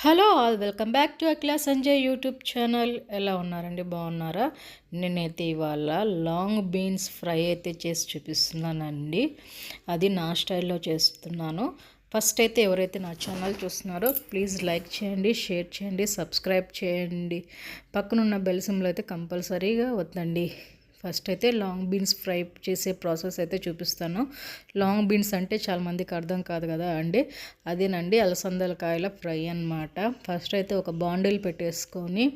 Hello all welcome back to Akhila Sanjay YouTube channel. ఎలా ఉన్నారండి? బాగున్నారా? నేనైతే ఇవాళ లాంగ్ బీన్స్ ఫ్రై అయితే చేసి చూపిస్తున్నానండి. అది నా స్టైల్లో చేస్తున్నాను. ఫస్ట్ అయితే ఎవరైతే నా ఛానల్ చూస్తున్నారో ప్లీజ్ లైక్ చేయండి, షేర్ చేయండి, సబ్స్క్రైబ్ చేయండి. పక్కనున్న బెల్ సింబల్ అయితే కంపల్సరీగా వద్దండి. ఫస్ట్ అయితే లాంగ్ బీన్స్ ఫ్రై చేసే ప్రాసెస్ అయితే చూపిస్తాను. లాంగ్ బీన్స్ అంటే చాలామందికి అర్థం కాదు కదా అండి, అదేనండి అలసందలకాయల ఫ్రై అన్నమాట. ఫస్ట్ అయితే ఒక బాండిల్ పెట్టేసుకొని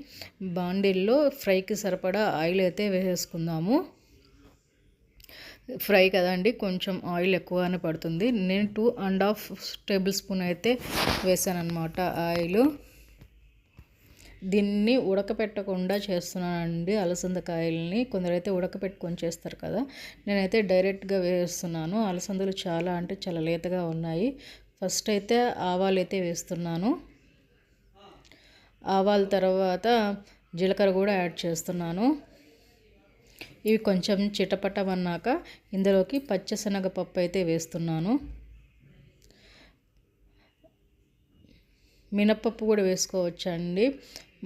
బాండిల్లో ఫ్రైకి సరిపడా ఆయిల్ అయితే వేసేసుకుందాము. ఫ్రై కదండి, కొంచెం ఆయిల్ ఎక్కువగానే పడుతుంది. నేను 2.5 టేబుల్ స్పూన్ అయితే వేసాను అనమాట ఆయిల్. దీన్ని ఉడకపెట్టకుండా చేస్తున్నానండి అలసందకాయల్ని. కొందరైతే ఉడకపెట్టుకొని చేస్తారు కదా, నేనైతే డైరెక్ట్గా వేస్తున్నాను. అలసందలు చాలా అంటే చాలా లేతగా ఉన్నాయి. ఫస్ట్ అయితే ఆవాలు అయితే వేస్తున్నాను. ఆవాల తర్వాత జీలకర్ర కూడా యాడ్ చేస్తున్నాను. ఇవి కొంచెం చిటపటమన్నాక ఇందులోకి పచ్చిశనగపప్పు అయితే వేస్తున్నాను. మినప్పప్పు కూడా వేసుకోవచ్చండి,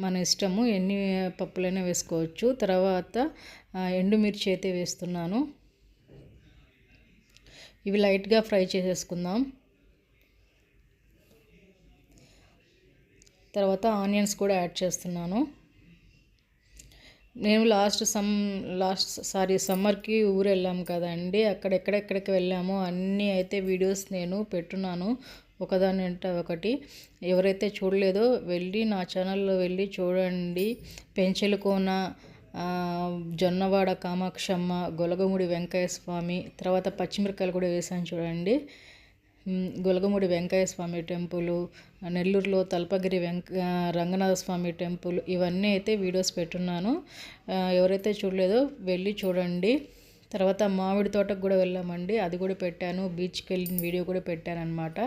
మన ఇష్టము, ఎన్ని పప్పులైనా వేసుకోవచ్చు. తర్వాత ఎండుమిర్చి అయితే వేస్తున్నాను. ఇవి లైట్గా ఫ్రై చేసేసుకుందాం. తర్వాత ఆనియన్స్ కూడా యాడ్ చేస్తున్నాను. నేను సమ్మర్కి ఊరు వెళ్ళాము కదండి, ఎక్కడికి వెళ్ళామో అన్నీ అయితే వీడియోస్ నేను పెట్టున్నాను, ఒకదాని వెంట ఒకటి. ఎవరైతే చూడలేదో వెళ్ళి నా ఛానల్లో వెళ్ళి చూడండి. పెంచెలకోన, జొన్నవాడ కామాక్షమ్మ, గొలగముడి వెంకయ్య స్వామి, తర్వాత పచ్చిమిరకాయలు కూడా వేసాను చూడండి. గొలగముడి వెంకయ్య స్వామి టెంపుల్, నెల్లూరులో తల్పగిరి రంగనాథ స్వామి టెంపుల్, ఇవన్నీ అయితే వీడియోస్ పెట్టున్నాను. ఎవరైతే చూడలేదో వెళ్ళి చూడండి. తర్వాత మామిడి తోటకు కూడా వెళ్ళామండి, అది కూడా పెట్టాను. బీచ్కి వెళ్ళిన వీడియో కూడా పెట్టాను అనమాట.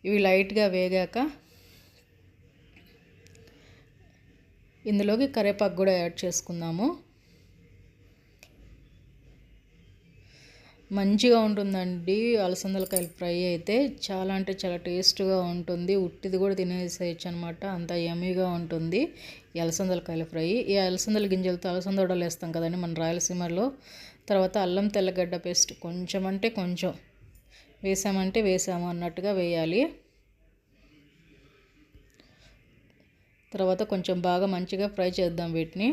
ఇవి లైట్గా వేగాక ఇందులోకి కరివేపాకు కూడా యాడ్ చేసుకుందాము. మంచిగా ఉంటుందండి అలసందలకాయల ఫ్రై అయితే, చాలా అంటే చాలా టేస్ట్గా ఉంటుంది. ఉట్టిది కూడా తినేసేయచ్చు అనమాట, అంత యమ్మీగా ఉంటుంది ఈ అలసందలకాయల ఫ్రై. ఈ అలసందల గింజలతో అలసంద వడలు వేస్తాం కదండి మన రాయలసీమలో. తర్వాత అల్లం తెల్లగడ్డ పేస్ట్ కొంచెం అంటే కొంచెం వేసామంటే వేసాము అన్నట్టుగా వేయాలి. తర్వాత కొంచెం బాగా మంచిగా ఫ్రై చేద్దాం వీటిని.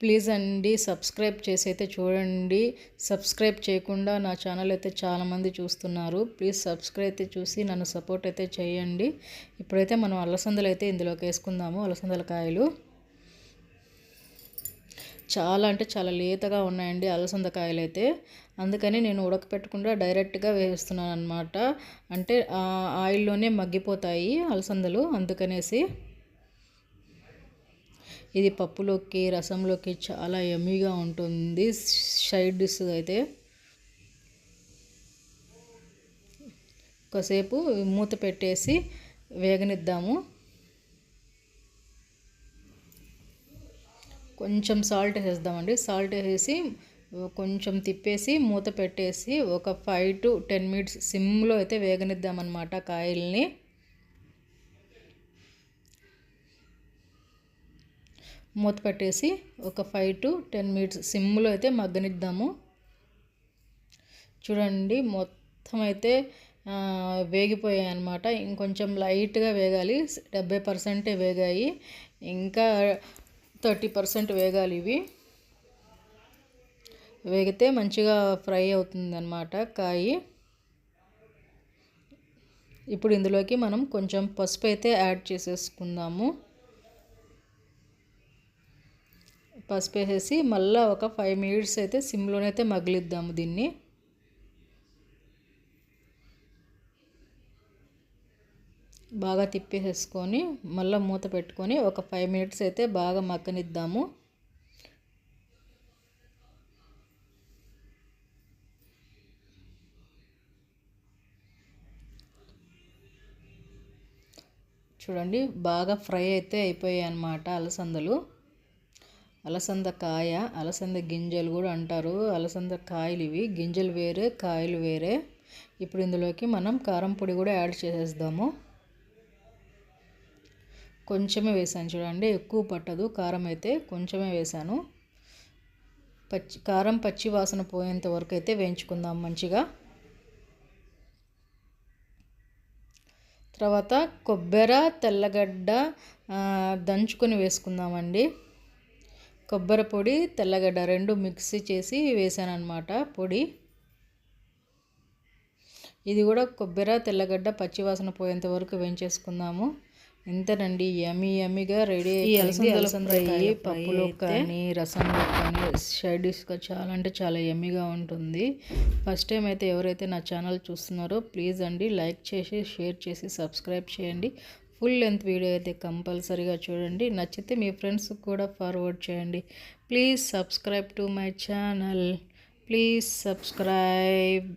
ప్లీజ్ అండి సబ్స్క్రైబ్ చేసి అయితే చూడండి. సబ్స్క్రైబ్ చేయకుండా నా ఛానల్ అయితే చాలామంది చూస్తున్నారు. ప్లీజ్ సబ్స్క్రైబ్ అయితే చూసి నన్ను సపోర్ట్ అయితే చేయండి. ఇప్పుడైతే మనం అలసందలు అయితే ఇందులోకి వేసుకుందాము. అలసందల కాయలు చాలా అంటే చాలా లేతగా ఉన్నాయండి అలసందకాయలు అయితే, అందుకని నేను ఉడకపెట్టకుండా డైరెక్ట్గా వేస్తున్నాను అనమాట. అంటే ఆయిల్లోనే మగ్గిపోతాయి అలసందలు, అందుకనేసి. ఇది పప్పులోకి రసంలోకి చాలా యమ్మీగా ఉంటుంది సైడ్ డిష్ అయితే. కాసేపు మూత పెట్టేసి వేగనిద్దాము. కొంచెం సాల్ట్ వేసేద్దామండి. సాల్ట్ వేసేసి కొంచెం తిప్పేసి మూత పెట్టేసి ఒక 5 to 10 minutes సిమ్లో అయితే వేగనిద్దామన్నమాట కాయల్ని. మూత పెట్టేసి ఒక 5 to 10 minutes సిమ్లో అయితే మగ్గనిద్దాము. చూడండి మొత్తం అయితే వేగిపోయాయి అన్నమాట. ఇంకొంచెం లైట్గా వేగాలి. 70% వేగాయి, ఇంకా 30% వేగాలి. ఇవి వేగితే మంచిగా ఫ్రై అవుతుంది అన్నమాట కాయ. ఇప్పుడు ఇందులోకి మనం కొంచెం పసుపు అయితే యాడ్ చేసేసుకుందాము. పసుపు వేసేసి మళ్ళీ ఒక 5 minutes అయితే సిమ్లోనైతే మగిలిద్దాము దీన్ని. బాగా తిప్పేసేసుకొని మళ్ళీ మూత పెట్టుకొని ఒక 5 minutes అయితే బాగా మగ్గనిద్దాము. చూడండి బాగా ఫ్రై అయితే అయిపోయాయి అన్నమాట అలసందలు. అలసంద కాయ, అలసంద గింజలు కూడా అంటారు. అలసంద కాయలు ఇవి, గింజలు వేరే కాయలు వేరే. ఇప్పుడు ఇందులోకి మనం కారం పొడి కూడా యాడ్ చేసేద్దాము. కొంచెమే వేసాను చూడండి, ఎక్కువ పట్టదు కారం అయితే, కొంచెమే వేసాను. కారం పచ్చి వాసన పోయేంత వరకు అయితే వేయించుకుందాం మంచిగా. తర్వాత కొబ్బరి, తెల్లగడ్డ దంచుకొని వేసుకుందామండి. కొబ్బరి పొడి, తెల్లగడ్డ రెండు మిక్సీ చేసి వేసానన్నమాట పొడి. ఇది కూడా కొబ్బరి, తెల్లగడ్డ పచ్చివాసన పోయేంత వరకు వేయించేసుకుందాము. ఎంతనండి, యమ్మీగా రెడీ అయిపోయింది. అలసందల ఫ్రై పప్పులో కానీ రసంలో కానీ సైడ్ డిష్గా చాలా అంటే చాలా యమ్మీగా ఉంటుంది. ఫస్ట్ టైం అయితే ఎవరైతే నా ఛానల్ చూస్తున్నారో ప్లీజ్ అండి లైక్ చేసి, షేర్ చేసి, సబ్స్క్రైబ్ చేయండి. ఫుల్ లెంత్ వీడియో అయితే కంపల్సరీగా చూడండి. నచ్చితే మీ ఫ్రెండ్స్కి కూడా ఫార్వర్డ్ చేయండి. Please subscribe to my channel. Please subscribe.